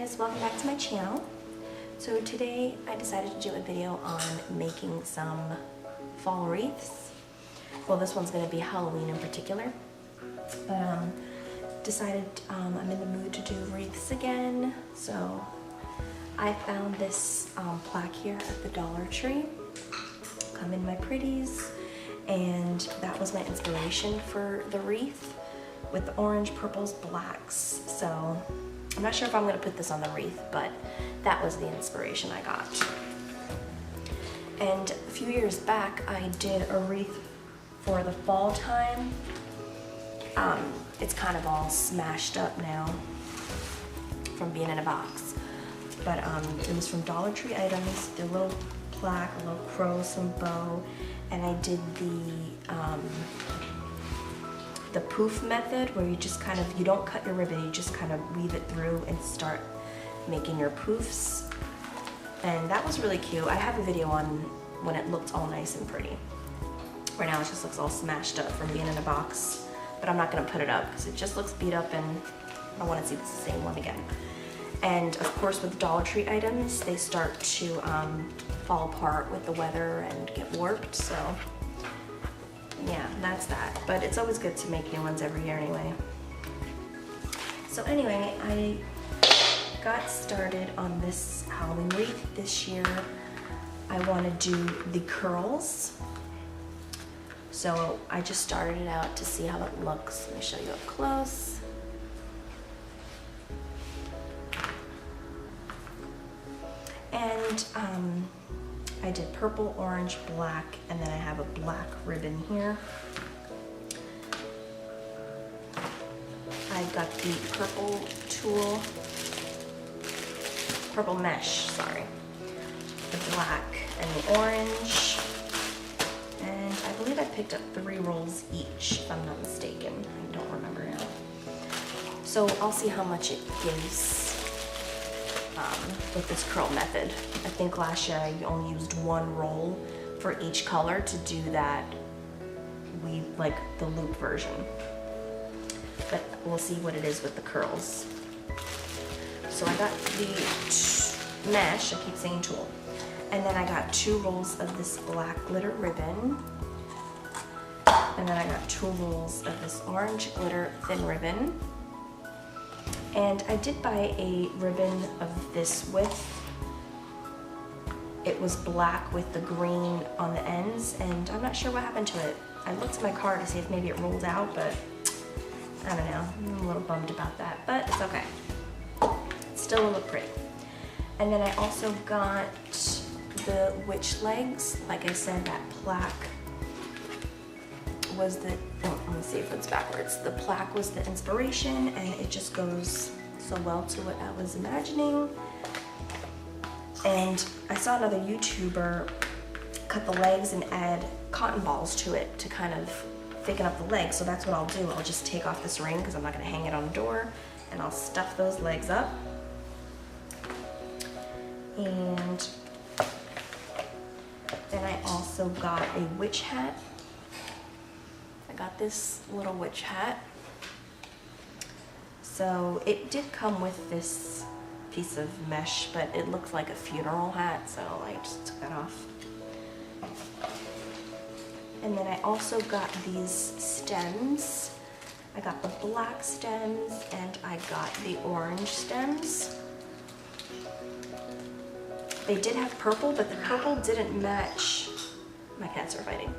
guys, welcome back to my channel. So today I decided to do a video on making some fall wreaths. Well, this one's going to be Halloween in particular, but decided I'm in the mood to do wreaths again. So I found this plaque here at the Dollar Tree. Come in my pretties, and that was my inspiration for the wreath with the orange, purples, blacks. So I'm not sure if I'm going to put this on the wreath, but that was the inspiration I got. And a few years back, I did a wreath for the fall time. It's kind of all smashed up now from being in a box. But it was from Dollar Tree items, the little plaque, a little crow, some bow, and I did the poof method, where you just kind of, you don't cut your ribbon, you just kind of weave it through and start making your poofs. And that was really cute. I have a video on when it looked all nice and pretty. Right now it just looks all smashed up from being in a box, but I'm not gonna put it up because it just looks beat up and I want to see if it's the same one again. And of course with Dollar Tree items, they start to fall apart with the weather and get warped, so yeah, that's that. But it's always good to make new ones every year anyway. So anyway, I got started on this Halloween wreath this year. I want to do the curls. So I just started it out to see how it looks. Let me show you up close. And I did purple, orange, black, and then I have a black ribbon here. I've got the purple tulle, purple mesh, sorry, the black and the orange, and I believe I picked up 3 rolls each, if I'm not mistaken. I don't remember now. So I'll see how much it gives with this curl method. I think last year I only used 1 roll for each color to do that, like the loop version. But we'll see what it is with the curls. So I got the mesh, I keep saying tulle, and then I got 2 rolls of this black glitter ribbon, and then I got 2 rolls of this orange glitter thin ribbon. And I did buy a ribbon of this width. It was black with the green on the ends, and I'm not sure what happened to it. I looked at my car to see if maybe it rolled out, but I don't know. I'm a little bummed about that, but it's okay. It still will look pretty. And then I also got the witch legs. Like I said, that plaque was the, let me see if it's backwards. The plaque was the inspiration, and it just goes so well to what I was imagining. And I saw another YouTuber cut the legs and add cotton balls to it to kind of thicken up the legs. So that's what I'll do. I'll just take off this ring because I'm not going to hang it on the door, and I'll stuff those legs up. And then I also got a witch hat. I got this little witch hat. So it did come with this piece of mesh, but it looked like a funeral hat, so I just took that off. And then I also got these stems. I got the black stems and I got the orange stems. They did have purple, but the purple didn't match. My cats are fighting.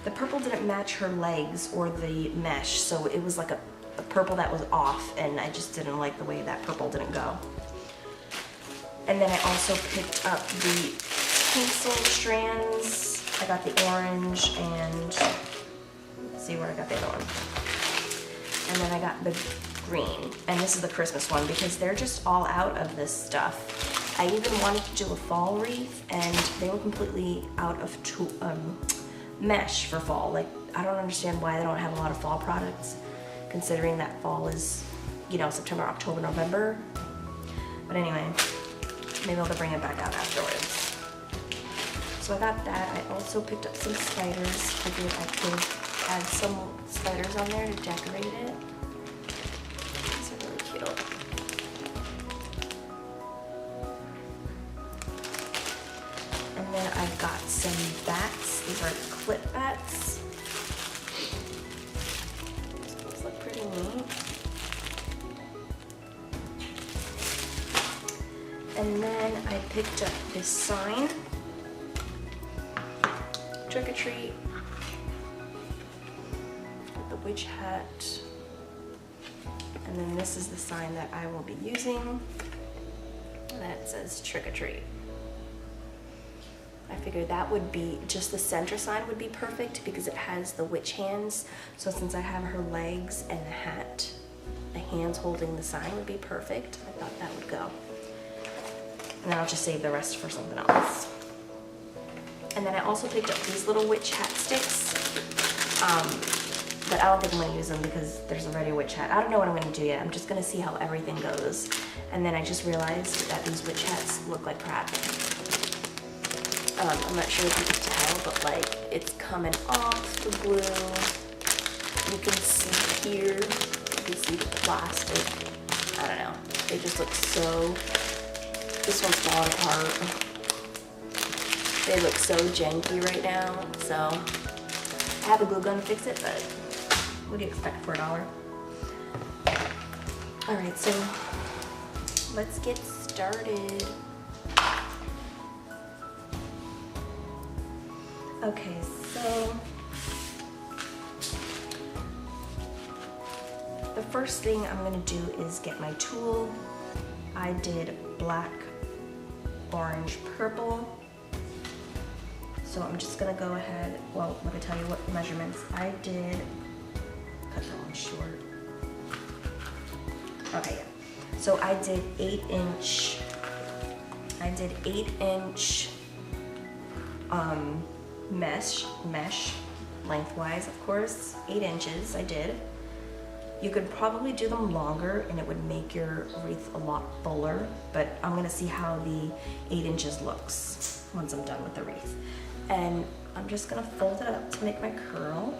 The purple didn't match her legs or the mesh, so it was like a purple that was off, and I just didn't like the way that purple didn't go. And then I also picked up the tinsel strands. I got the orange, and let's see where I got the other one. And then I got the green, and this is the Christmas one because they're just all out of this stuff. I even wanted to do a fall wreath, and they were completely out of mesh for fall. Like, I don't understand why they don't have a lot of fall products, considering that fall is, you know, September, October, November. But anyway, maybe I'll bring it back out afterwards. So I got that. I also picked up some spiders. I figured I could add some spiders on there to decorate it. These are really cute. some bats. These are clip bats. These look pretty neat. And then I picked up this sign, trick or treat, with the witch hat. And then this is the sign that I will be using. That says trick or treat. I figured that would be, just the center sign would be perfect because it has the witch hands. So since I have her legs and the hat, the hands holding the sign would be perfect. I thought that would go. And then I'll just save the rest for something else. And then I also picked up these little witch hat sticks. But I don't think I'm gonna use them because there's already a witch hat. I don't know what I'm gonna do yet. I'm just gonna see how everything goes. And then I just realized that these witch hats look like crap. I'm not sure if you can tell, but like it's coming off the glue. You can see here, you can see the plastic. I don't know, they just look so, this one's falling apart. They look so janky right now, so I have a glue gun to fix it, but what do you expect for $1? All right, so let's get started. Okay, so the first thing I'm gonna do is get my tool. I did black, orange, purple. So I'm just gonna go ahead, well, let me tell you what measurements I did. Cut that one short. Okay, yeah. So I did 8-inch mesh, lengthwise, of course, 8 inches I did. You could probably do them longer and it would make your wreath a lot fuller, but I'm gonna see how the 8 inches looks once I'm done with the wreath. And I'm just gonna fold it up to make my curl.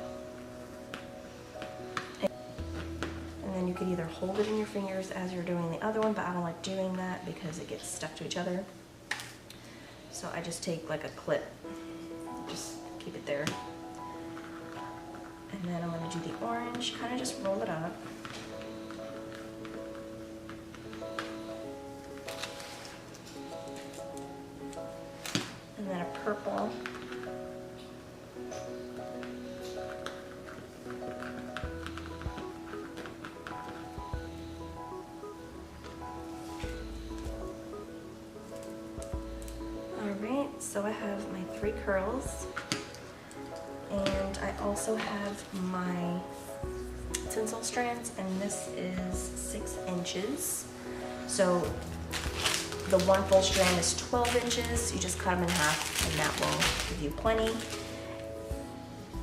And then you could either hold it in your fingers as you're doing the other one, but I don't like doing that because it gets stuck to each other. So I just take like a clip, just keep it there. And then I'm gonna do the orange, kind of just roll it up. And then a purple. Alright, so I have my 3 curls. And I also have my tinsel strands, and this is 6 inches. So the one full strand is 12 inches. You just cut them in half and that will give you plenty.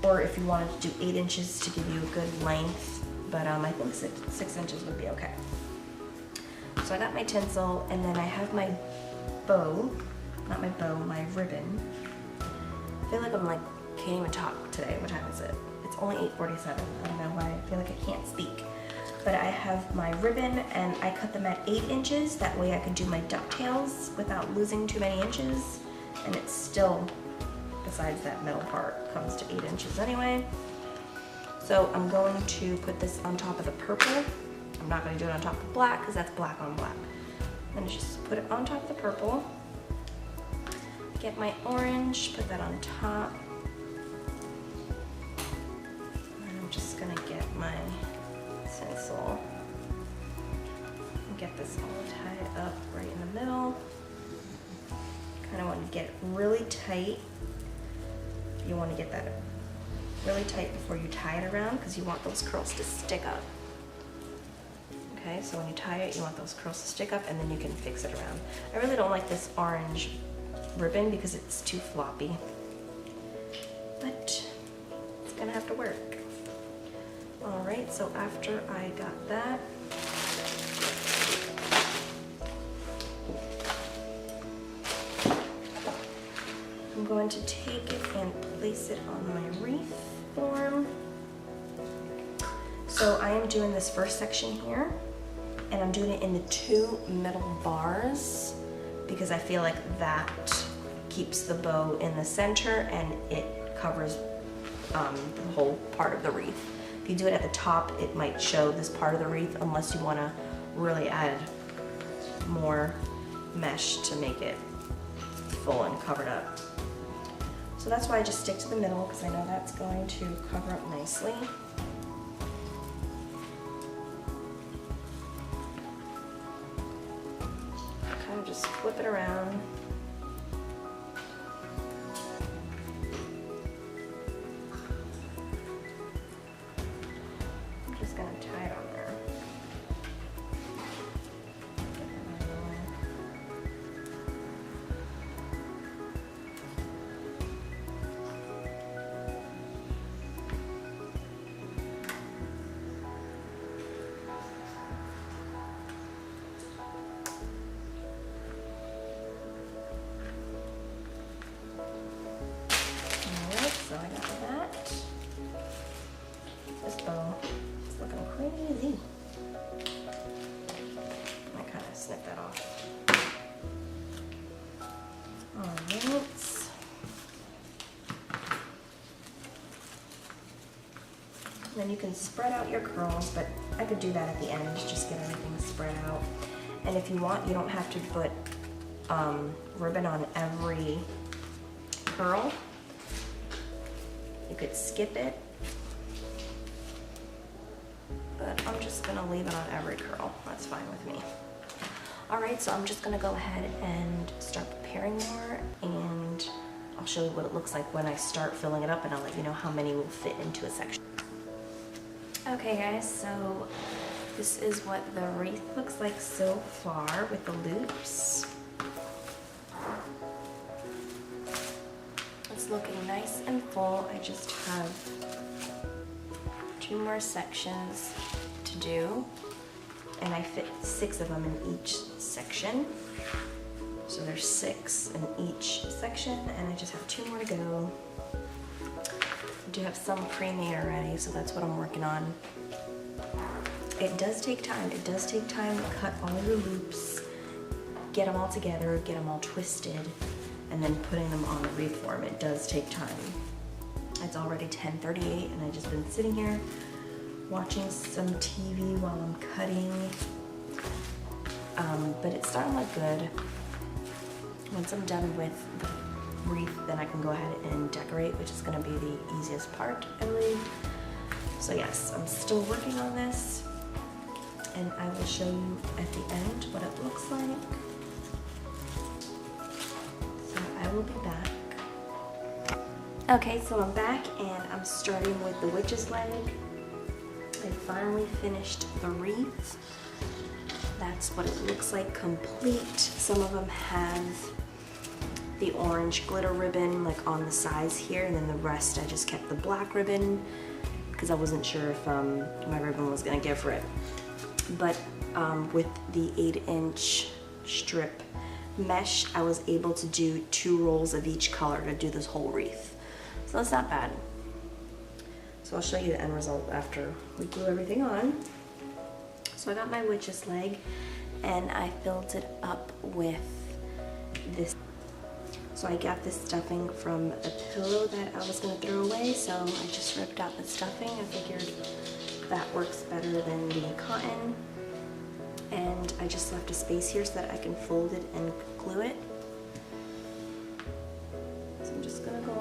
Or if you wanted to do 8 inches to give you a good length, but I think 6 inches would be okay. So I got my tinsel, and then I have my bow, not my bow, my ribbon. I feel like I'm like, can't even talk today. What time is it? It's only 8:47. I don't know why I feel like I can't speak. But I have my ribbon and I cut them at 8 inches. That way I can do my ducktails without losing too many inches. And it's still, besides that middle part, comes to 8 inches anyway. So I'm going to put this on top of the purple. I'm not going to do it on top of the black because that's black on black. I'm going to just put it on top of the purple. Get my orange, put that on top. I'm just gonna get my tinsel and get this all tied up right in the middle. Kind of want to get it really tight. You want to get that really tight before you tie it around because you want those curls to stick up. Okay, so when you tie it, you want those curls to stick up and then you can fix it around. I really don't like this orange ribbon because it's too floppy, but it's gonna have to work. All right, so after I got that, I'm going to take it and place it on my wreath form. So I am doing this first section here, and I'm doing it in the 2 middle bars because I feel like that keeps the bow in the center and it covers the whole part of the wreath. If you do it at the top, it might show this part of the wreath unless you want to really add more mesh to make it full and covered up. So that's why I just stick to the middle, because I know that's going to cover up nicely. Kind of just flip it around. I'm just going to tie it on there. So I got that. This bow is looking crazy. I kind of snip that off. Alright. Then you can spread out your curls, but I could do that at the end, just get everything spread out. And if you want, you don't have to put ribbon on every curl. You could skip it, but I'm just gonna leave it on every curl. That's fine with me. All right, so I'm just gonna go ahead and start preparing more, and I'll show you what it looks like when I start filling it up, and I'll let you know how many will fit into a section. Okay guys, so this is what the wreath looks like so far with the loops. It's looking nice and full. I just have 2 more sections to do, and I fit 6 of them in each section. So there's 6 in each section, and I just have 2 more to go. I do have some pre-made already, so that's what I'm working on. It does take time. It does take time to cut all your loops, get them all together, get them all twisted, and then putting them on the wreath form. It does take time. It's already 10:38 and I've just been sitting here watching some TV while I'm cutting. But it's starting to look good. Once I'm done with the wreath, then I can go ahead and decorate, which is gonna be the easiest part, I believe. So yes, I'm still working on this, and I will show you at the end what it looks like. I will be back. Okay, so I'm back and I'm starting with the witch's leg. I finally finished the wreath. That's what it looks like complete. Some of them have the orange glitter ribbon like on the sides here, and then the rest I just kept the black ribbon because I wasn't sure if my ribbon was gonna give for it. But with the 8-inch strip mesh, I was able to do 2 rolls of each color to do this whole wreath. So that's not bad. So I'll show you the end result after we glue everything on. So I got my witch's leg and I filled it up with this. So I got this stuffing from the pillow that I was gonna throw away, so I just ripped out the stuffing. I figured that works better than the cotton. And I just left a space here so that I can fold it and glue it. So I'm just gonna go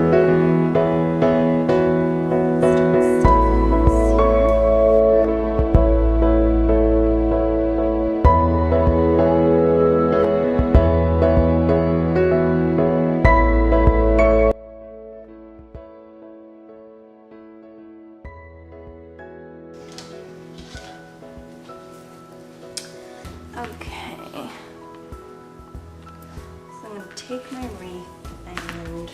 Okay, so I'm going to take my wreath and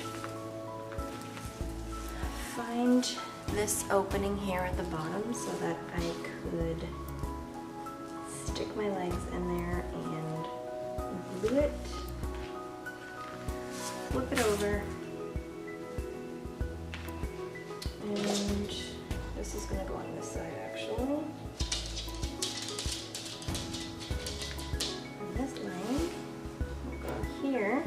find this opening here at the bottom so that I could stick my legs in there and glue it, flip it over, and this is going to go on this side actually. This leg will go here,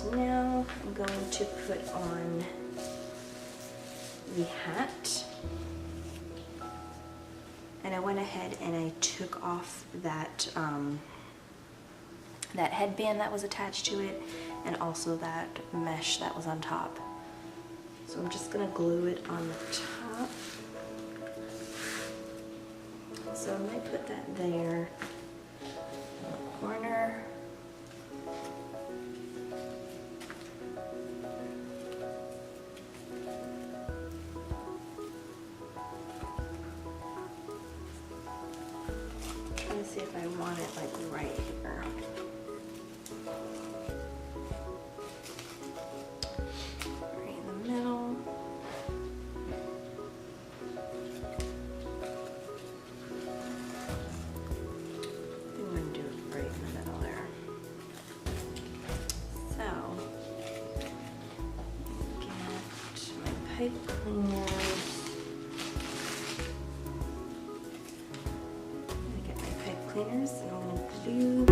now I'm going to put on the hat. And I went ahead and I took off that that headband that was attached to it, and also that mesh that was on top. So I'm just gonna glue it on the top. So I might put that there in the corner. I'm trying to see if I want it like right here. Right in the middle. Pipe cleaners. I'm gonna get my pipe cleaners and I'm gonna glue.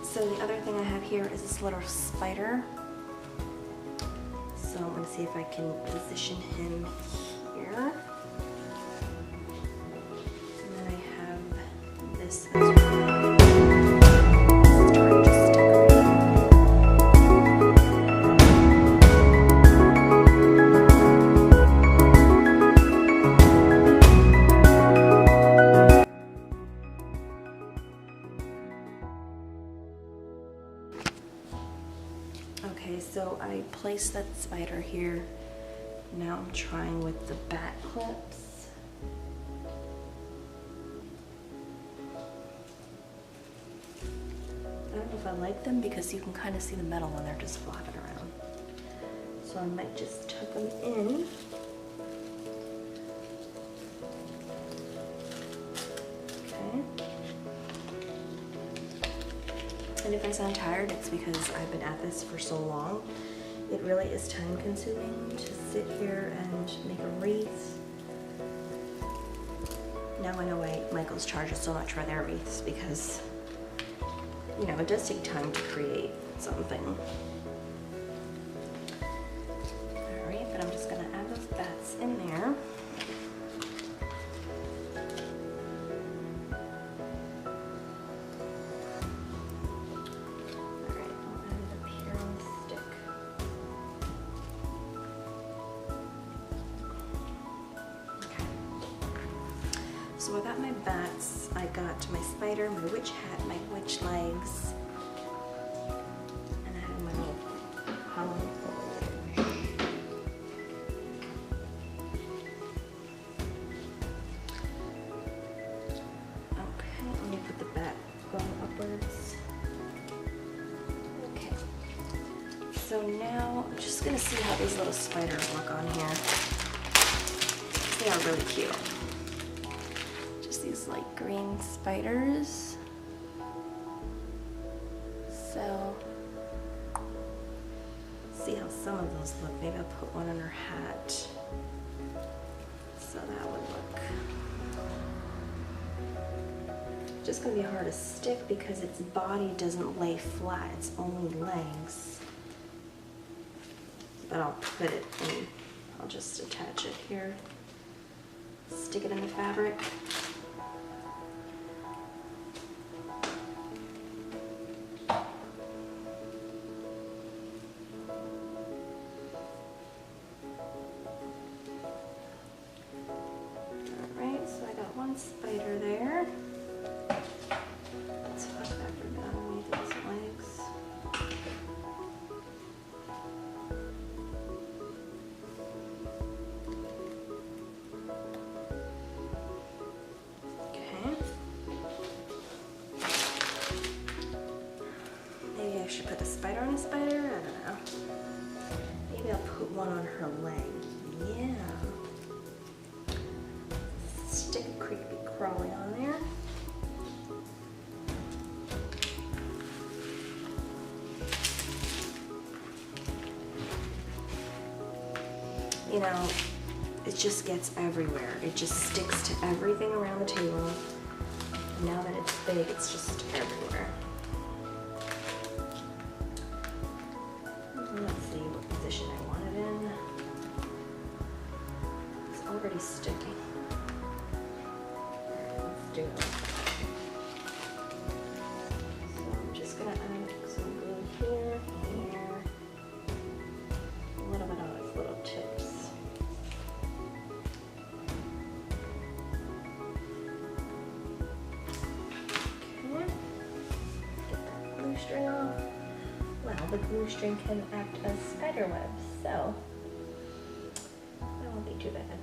So the other thing I have here is this little spider. So I'm gonna see if I can position him here. This as well. Okay, so I placed that spider here. Now I'm trying with the back clips. I don't know if I like them because you can kind of see the metal when they're just flopping around. So I might just tuck them in. Okay. And if I sound tired, it's because I've been at this for so long. It really is time consuming to sit here and make a wreath. Now I know why Michaels charges so much for their wreaths, because you know, it does take time to create something. Alright, but I'm just gonna add those bats in there. Alright, I'll add it up here on the stick. Okay. So I got my bats, I got my spider, my witch hat, my witch legs, and I have my little Halloween foliage. Okay, let me put the bat going upwards. Okay, so now I'm just gonna see how these little spiders look on here. They are really cute. These light green spiders. So, see how some of those look. Maybe I'll put one on her hat. So that would look. Just gonna be hard to stick because its body doesn't lay flat. It's only legs. But I'll put it in. I'll just attach it here. Stick it in the fabric. Spider there. Let's tuck that ribbon underneath its legs. Okay. Maybe I should put a spider on a spider? I don't know. Maybe I'll put one on her leg. Yeah. Stick a creepy crawly on there. you know, it just gets everywhere. It just sticks to everything around the table. And now that it's big, it's just everywhere. Let's see what position I want it in. It's already sticking. Alright, let's do it. So I'm just gonna add some glue here, here, a little bit on its little tips. Okay, get that glue string off. Well, the glue string can act as spider webs, so that won't be too bad.